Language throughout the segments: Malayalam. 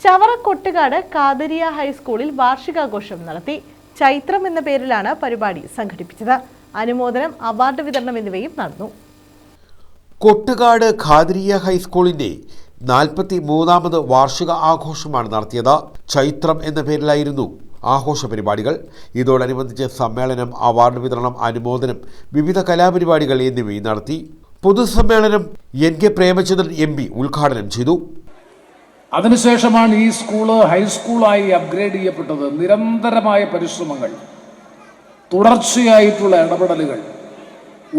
ചവറ കൊട്ടുകാട് കാതരിയ ഹൈസ്കൂളിൽ വാർഷികാഘോഷം നടത്തി. ചൈത്രം എന്ന പേരിലാണ് പരിപാടി സംഘടിപ്പിച്ചത്. അനുമോദനം, അവാർഡ് വിതരണം എന്നിവയും നടന്നു. കൊട്ടുകാട് ഖാദിരിയ ഹൈസ്കൂളിന്റെ 43ാമത് വാർഷിക ആഘോഷമാണ് നടത്തിയത്. ചൈത്രം എന്ന പേരിലായിരുന്നു ആഘോഷ പരിപാടികൾ. ഇതോടനുബന്ധിച്ച് സമ്മേളനം, അവാർഡ് വിതരണം, അനുമോദനം, വിവിധ കലാപരിപാടികൾ എന്നിവയും നടത്തി. പൊതുസമ്മേളനം NK പ്രേമചന്ദ്രൻ MP ഉദ്ഘാടനം ചെയ്തു. അതിനുശേഷമാണ് ഈ സ്കൂള് ഹൈസ്കൂളായി അപ്ഗ്രേഡ് ചെയ്യപ്പെട്ടത്. നിരന്തരമായ പരിശ്രമങ്ങൾ, തുടർച്ചയായിട്ടുള്ള ഇടപെടലുകൾ,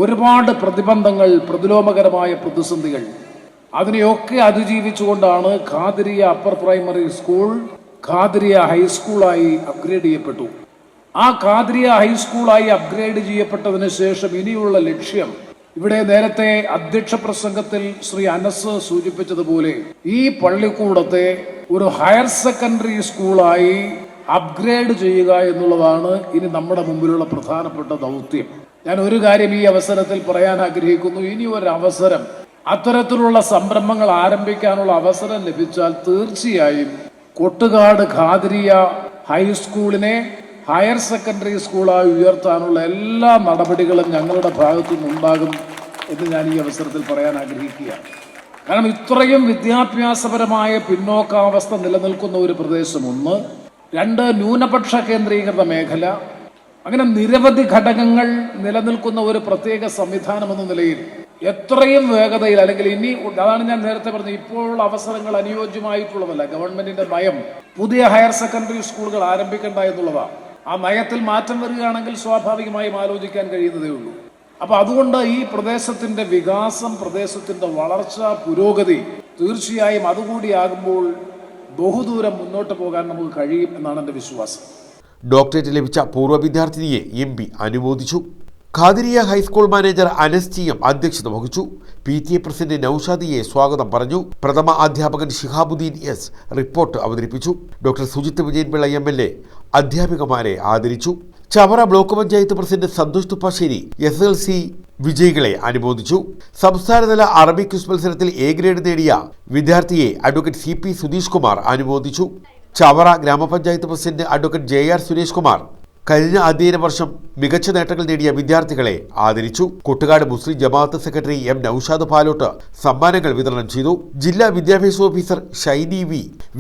ഒരുപാട് പ്രതിബന്ധങ്ങൾ, പ്രതിലോമകരമായ പ്രതിസന്ധികൾ, അതിനെയൊക്കെ അതിജീവിച്ചുകൊണ്ടാണ് Qadiriya upper primary school Qadiriya ഹൈസ്കൂളായി അപ്ഗ്രേഡ് ചെയ്യപ്പെട്ടു. ആ ഖാദിരിയ ഹൈസ്കൂളായി അപ്ഗ്രേഡ് ചെയ്യപ്പെട്ടതിന് ശേഷം ഇനിയുള്ള ലക്ഷ്യം, ഇവിടെ നേരത്തെ അധ്യക്ഷ പ്രസംഗത്തിൽ ശ്രീ അനസ് സൂചിപ്പിച്ചതുപോലെ, ഈ പള്ളിക്കൂടത്തെ ഒരു ഹയർ സെക്കൻഡറി സ്കൂളായി അപ്ഗ്രേഡ് ചെയ്യുക എന്നുള്ളതാണ് ഇനി നമ്മുടെ മുമ്പിലുള്ള പ്രധാനപ്പെട്ട ദൗത്യം. ഞാൻ ഒരു കാര്യം ഈ അവസരത്തിൽ പറയാൻ ആഗ്രഹിക്കുന്നു. ഇനി ഒരു അവസരം, അത്തരത്തിലുള്ള സംരംഭങ്ങൾ ആരംഭിക്കാനുള്ള അവസരം ലഭിച്ചാൽ തീർച്ചയായും കൊട്ടുകാട് ഖാദിരിയ ഹൈസ്കൂളിനെ ഹയർ സെക്കൻഡറി സ്കൂളായി ഉയർത്താനുള്ള എല്ലാ നടപടികളും ഞങ്ങളുടെ ഭാഗത്തു നിന്നുണ്ടാകും എന്ന് ഞാൻ ഈ അവസരത്തിൽ പറയാൻ ആഗ്രഹിക്കുകയാണ്. കാരണം ഇത്രയും വിദ്യാഭ്യാസപരമായ പിന്നോക്കാവസ്ഥ നിലനിൽക്കുന്ന ഒരു പ്രദേശം, 1. 2, ന്യൂനപക്ഷ കേന്ദ്രീകൃത മേഖല, അങ്ങനെ നിരവധി ഘടകങ്ങൾ നിലനിൽക്കുന്ന ഒരു പ്രത്യേക സംവിധാനം എന്ന നിലയിൽ എത്രയും വേഗതയിൽ, അല്ലെങ്കിൽ ഇനി, അതാണ് ഞാൻ നേരത്തെ പറഞ്ഞത്, ഇപ്പോഴുള്ള അവസരങ്ങൾ അനുയോജ്യമായിട്ടുള്ളതല്ല. ഗവൺമെന്റിന്റെ നയം പുതിയ ഹയർ സെക്കൻഡറി സ്കൂളുകൾ ആരംഭിക്കേണ്ട എന്നുള്ളതാണ്. ആ നയത്തിൽ മാറ്റം വരികയാണെങ്കിൽ സ്വാഭാവികമായും ആലോചിക്കാൻ കഴിയുന്നതേ ഉള്ളൂ. അപ്പൊ അതുകൊണ്ട് ഈ പ്രദേശത്തിന്റെ വികാസം, പ്രദേശത്തിന്റെ വളർച്ച, പുരോഗതി തീർച്ചയായും അതുകൂടിയാകുമ്പോൾ ബഹുദൂരം മുന്നോട്ട് പോകാൻ നമുക്ക് കഴിയും എന്നാണ് എൻ്റെ വിശ്വാസം. ഡോക്ടറേറ്റ് ലഭിച്ച പൂർവ്വ വിദ്യാർത്ഥിനിയെ MP അനുമോദിച്ചു. Qadiriya high school manager Anas TM അധ്യക്ഷത വഹിച്ചു. PTA പ്രസിഡന്റ് നൌഷാദ് A സ്വാഗതം പറഞ്ഞു. പ്രഥമ അധ്യാപകൻ ഷിഹാബുദ്ദീൻ S റിപ്പോർട്ട് അവതരിപ്പിച്ചു. ഡോക്ടർ സുജിത്ത് വിജയൻപിള്ള MLA അധ്യാപികമാരെ ആദരിച്ചു. Chavara block panchayat president Santhosh Thuppassery SLC വിജയികളെ അനുമോദിച്ചു. സംസ്ഥാനതല അറബിക് ക്വിസ് മത്സരത്തിൽ A ഗ്രേഡ് നേടിയ വിദ്യാർത്ഥിയെ അഡ്വക്കേറ്റ് CP സുധീഷ് കുമാർ അനുമോദിച്ചു. Chavara gramapanchayat president advocate JR Suresh Kumar കഴിഞ്ഞ അധ്യയന വർഷം മികച്ച നേട്ടങ്ങൾ നേടിയ വിദ്യാർത്ഥികളെ ആദരിച്ചു. Kottukad Muslim Jamaat secretary M Noushad Palott സമ്മാനങ്ങൾ വിതരണം ചെയ്തു. ജില്ലാ വിദ്യാഭ്യാസ ഓഫീസർ ഷൈനി V,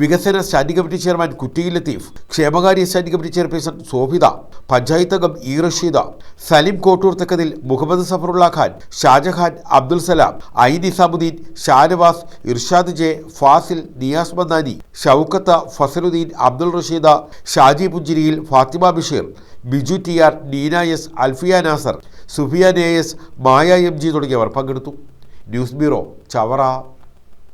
വികസന സ്റ്റാൻഡിംഗ് കമ്മിറ്റി ചെയർമാൻ കുറ്റി ലത്തീഫ്, ക്ഷേമകാര്യ standing committee chairperson Sofitha, panchayat അംഗം E Rasheeda, Salim Kottoor Thekkathil, Muhammad Safarulla Khan, Shajahan, Abdul Salam, I Nizamuddin, Shanavas, Irshad J, Fasil, Niyas Mandani, Shoukath, Fasaluddin, Abdul Rasheeda, Shaji പുഞ്ചിരിയിൽ, Fathima Basheer, Biju TR, Neena S, Alfiya Nasar, Sufiyan AS, Maya MG തുടങ്ങിയവർ പങ്കെടുത്തു. News bureau, Chavara.